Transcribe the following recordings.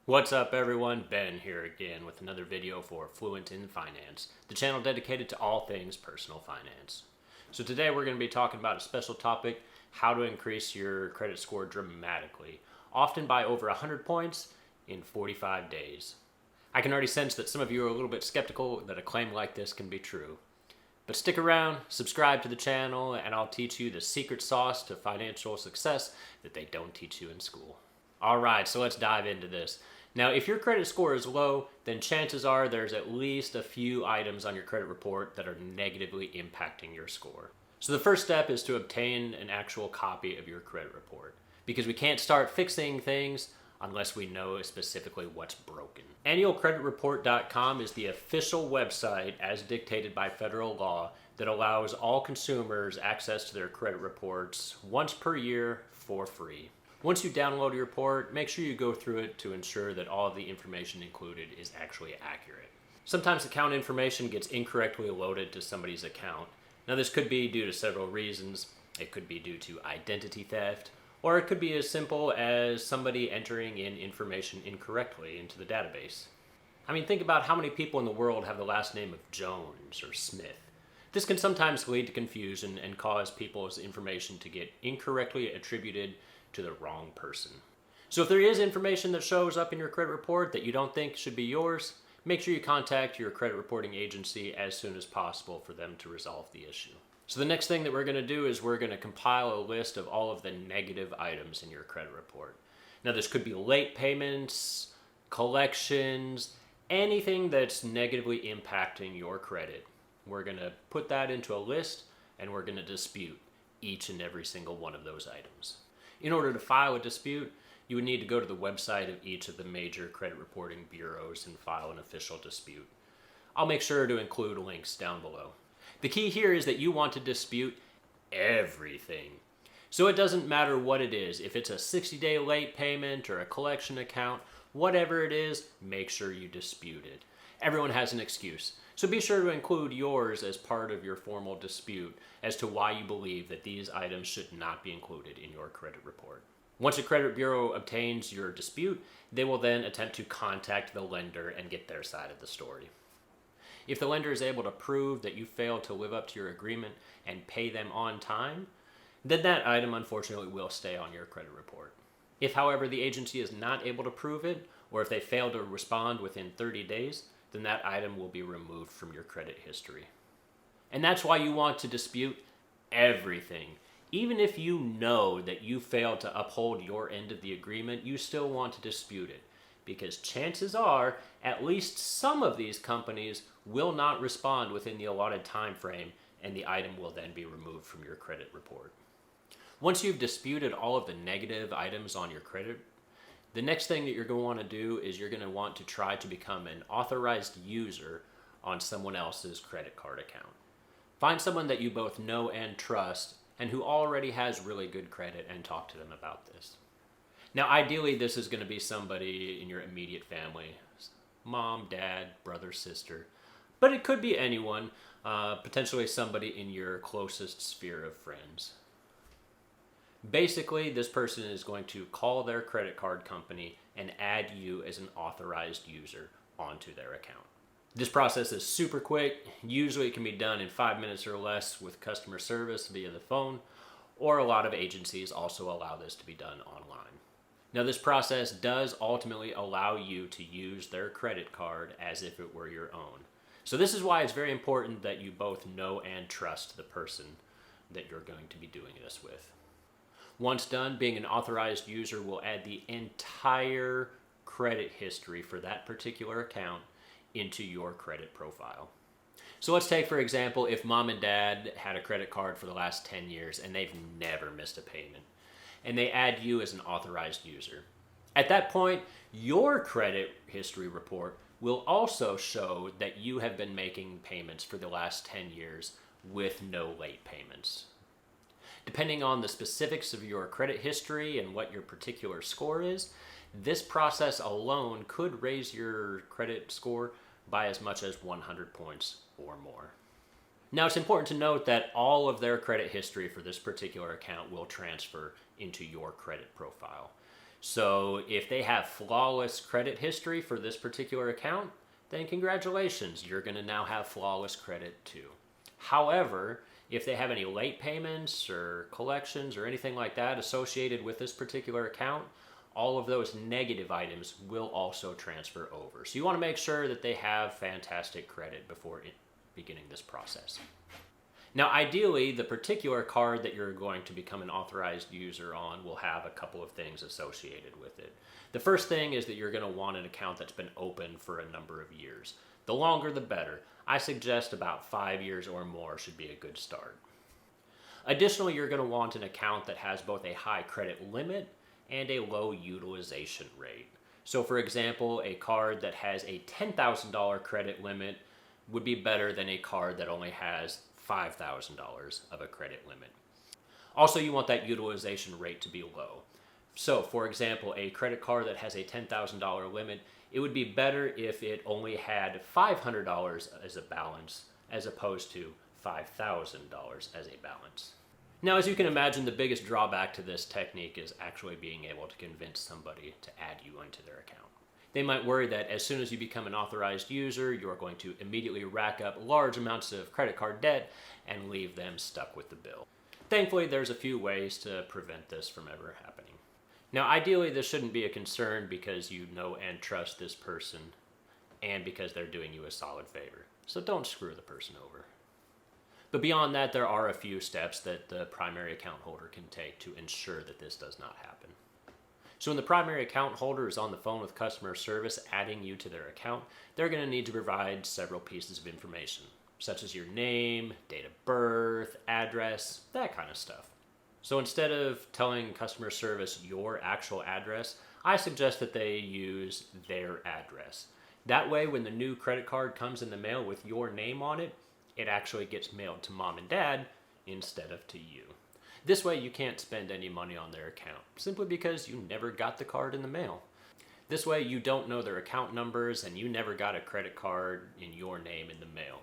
What's up everyone, Ben here again with another video for Fluent in Finance, the channel dedicated to all things personal finance. So today we're going to be talking about a special topic, how to increase your credit score dramatically, often by over 100 points in 45 days. I can already sense that some of you are a little bit skeptical that a claim like this can be true. But stick around, subscribe to the channel, and I'll teach you the secret sauce to financial success that they don't teach you in school. Alright, so let's dive into this. Now, if your credit score is low, then chances are there's at least a few items on your credit report that are negatively impacting your score. So the first step is to obtain an actual copy of your credit report, because we can't start fixing things unless we know specifically what's broken. Annualcreditreport.com is the official website as dictated by federal law that allows all consumers access to their credit reports once per year for free. Once you download your report, make sure you go through it to ensure that all of the information included is actually accurate. Sometimes account information gets incorrectly loaded to somebody's account. Now this could be due to several reasons. It could be due to identity theft, or it could be as simple as somebody entering in information incorrectly into the database. I mean, think about how many people in the world have the last name of Jones or Smith. This can sometimes lead to confusion and cause people's information to get incorrectly attributed to the wrong person. So if there is information that shows up in your credit report that you don't think should be yours, make sure you contact your credit reporting agency as soon as possible for them to resolve the issue. So the next thing that we're going to do is we're going to compile a list of all of the negative items in your credit report. Now this could be late payments, collections, anything that's negatively impacting your credit. We're going to put that into a list and we're going to dispute each and every single one of those items. In order to file a dispute, you would need to go to the website of each of the major credit reporting bureaus and file an official dispute. I'll make sure to include links down below. The key here is that you want to dispute everything. So it doesn't matter what it is. If it's a 60-day late payment or a collection account, whatever it is, make sure you dispute it. Everyone has an excuse. So be sure to include yours as part of your formal dispute as to why you believe that these items should not be included in your credit report. Once a credit bureau obtains your dispute, they will then attempt to contact the lender and get their side of the story. If the lender is able to prove that you failed to live up to your agreement and pay them on time, then that item unfortunately will stay on your credit report. If, however, the agency is not able to prove it, or if they fail to respond within 30 days, then that item will be removed from your credit history. And that's why you want to dispute everything. Even if you know that you failed to uphold your end of the agreement, you still want to dispute it. Because chances are, at least some of these companies will not respond within the allotted time frame, and the item will then be removed from your credit report. Once you've disputed all of the negative items on your credit, the next thing that you're going to want to do is you're going to want to try to become an authorized user on someone else's credit card account. Find someone that you both know and trust and who already has really good credit and talk to them about this. Now, ideally, this is going to be somebody in your immediate family, mom, dad, brother, sister, but it could be anyone, potentially somebody in your closest sphere of friends. Basically, this person is going to call their credit card company and add you as an authorized user onto their account. This process is super quick. Usually it can be done in 5 minutes or less with customer service via the phone, or a lot of agencies also allow this to be done online. Now this process does ultimately allow you to use their credit card as if it were your own. So this is why it's very important that you both know and trust the person that you're going to be doing this with. Once done, being an authorized user will add the entire credit history for that particular account into your credit profile. So let's take, for example, if mom and dad had a credit card for the last 10 years and they've never missed a payment, and they add you as an authorized user. At that point, your credit history report will also show that you have been making payments for the last 10 years with no late payments. Depending on the specifics of your credit history and what your particular score is, this process alone could raise your credit score by as much as 100 points or more. Now, it's important to note that all of their credit history for this particular account will transfer into your credit profile. So if they have flawless credit history for this particular account, then congratulations, you're going to now have flawless credit too. However, if they have any late payments or collections or anything like that associated with this particular account, all of those negative items will also transfer over. So you want to make sure that they have fantastic credit before beginning this process. Now, ideally, the particular card that you're going to become an authorized user on will have a couple of things associated with it. The first thing is that you're going to want an account that's been open for a number of years. The longer, the better. I suggest about 5 years or more should be a good start. Additionally, you're going to want an account that has both a high credit limit and a low utilization rate. So, for example, a card that has a $10,000 credit limit would be better than a card that only has $5,000 of a credit limit. Also, you want that utilization rate to be low. So, for example, a credit card that has a $10,000 limit, it would be better if it only had $500 as a balance as opposed to $5,000 as a balance. Now, as you can imagine, the biggest drawback to this technique is actually being able to convince somebody to add you into their account. They might worry that as soon as you become an authorized user, you're going to immediately rack up large amounts of credit card debt and leave them stuck with the bill. Thankfully, there's a few ways to prevent this from ever happening. Now, ideally, this shouldn't be a concern because you know and trust this person and because they're doing you a solid favor. So don't screw the person over. But beyond that, there are a few steps that the primary account holder can take to ensure that this does not happen. So when the primary account holder is on the phone with customer service adding you to their account, they're going to need to provide several pieces of information, such as your name, date of birth, address, that kind of stuff. So instead of telling customer service your actual address, I suggest that they use their address. That way, when the new credit card comes in the mail with your name on it, it actually gets mailed to mom and dad instead of to you. This way you can't spend any money on their account, simply because you never got the card in the mail. This way you don't know their account numbers and you never got a credit card in your name in the mail,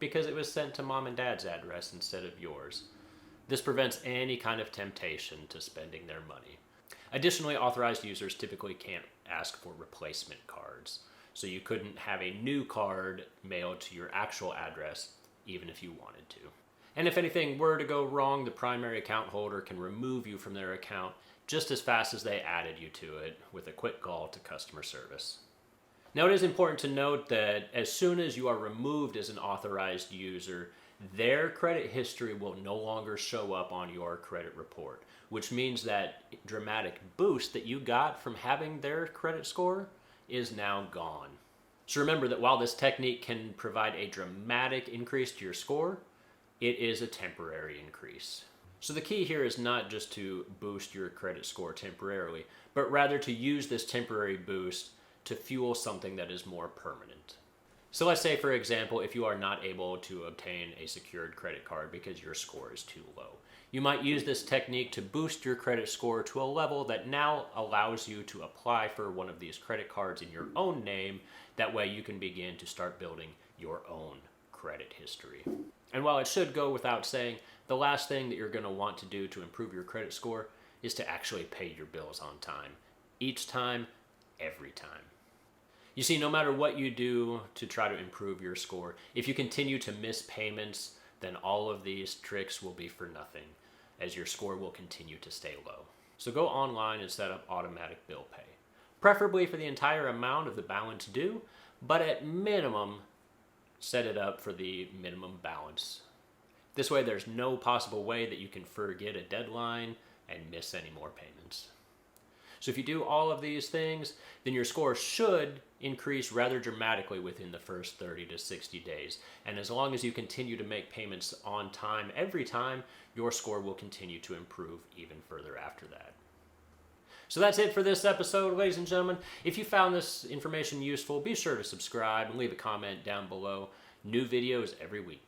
because it was sent to mom and dad's address instead of yours. This prevents any kind of temptation to spending their money. Additionally, authorized users typically can't ask for replacement cards, so you couldn't have a new card mailed to your actual address even if you wanted to. And if anything were to go wrong, the primary account holder can remove you from their account just as fast as they added you to it with a quick call to customer service. Now, it is important to note that as soon as you are removed as an authorized user, their credit history will no longer show up on your credit report, which means that dramatic boost that you got from having their credit score is now gone. So remember that while this technique can provide a dramatic increase to your score, it is a temporary increase. So the key here is not just to boost your credit score temporarily, but rather to use this temporary boost to fuel something that is more permanent. So let's say, for example, if you are not able to obtain a secured credit card because your score is too low, you might use this technique to boost your credit score to a level that now allows you to apply for one of these credit cards in your own name. That way you can begin to start building your own credit history. And while it should go without saying, the last thing that you're going to want to do to improve your credit score is to actually pay your bills on time. Each time, every time. You see, no matter what you do to try to improve your score, if you continue to miss payments, then all of these tricks will be for nothing, as your score will continue to stay low. So go online and set up automatic bill pay, preferably for the entire amount of the balance due, but at minimum, set it up for the minimum balance. This way there's no possible way that you can forget a deadline and miss any more payments. So if you do all of these things, then your score should increase rather dramatically within the first 30 to 60 days. And as long as you continue to make payments on time every time, your score will continue to improve even further after that. So that's it for this episode, ladies and gentlemen. If you found this information useful, be sure to subscribe and leave a comment down below. New videos every week.